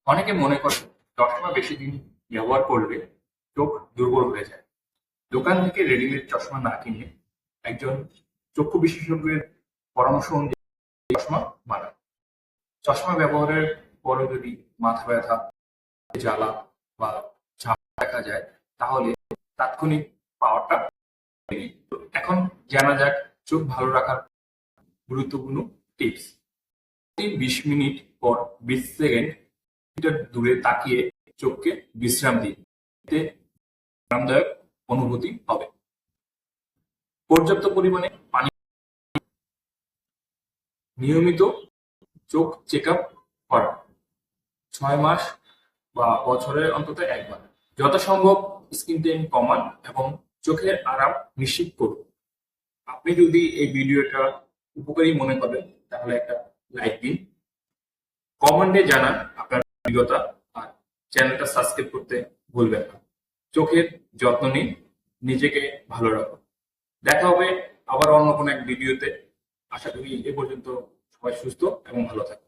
অনেকে মনে করে চশমা বেশি দিন ব্যবহার করলে চোখ দুর্বল হয়ে যায়। দোকান থেকে রেডিমেড চশমা না কিনে একজন চক্ষু বিশেষজ্ঞের পরামর্শ অনুযায়ী চশমা বানান। চশমা ব্যবহারের পরে যদি মাথা ব্যথা, জ্বালা বা ঝামেলা দেখা যায় তাহলে তাৎক্ষণিক পাওয়ারটা নেই। এখন জানা যাক চোখ ভালো রাখার গুরুত্বপূর্ণ টিপস। প্রতি 20 মিনিট পর 20 সেকেন্ড মিটার দূরে তাকিয়ে চোখকে বিশ্রাম দিন। এতে আরামদায়ক অনুভূতি হবে। পর্যাপ্ত পরিমাণে পানি, নিয়মিত চোখ চেক আপ করা, 6 মাস বা বছরের অন্তত একবার। যথাসম্ভব স্ক্রিন টাইম কমান এবং চোখের আরাম নিশ্চিত করুন। আপনি যদি এই ভিডিওটা উপকারী মনে করেন তাহলে একটা লাইক দিন, কমেন্টে জানান আপনার অভিজ্ঞতা, আর চ্যানেলটা সাবস্ক্রাইব করতে ভুলবেন না। চোখের যত্ন নিন, নিজেকে ভালো রাখুন। দেখা হবে আবার অন্য কোনো এক ভিডিওতে। আশা করি এ পর্যন্ত সবাই সুস্থ এবং ভালো থাকবেন।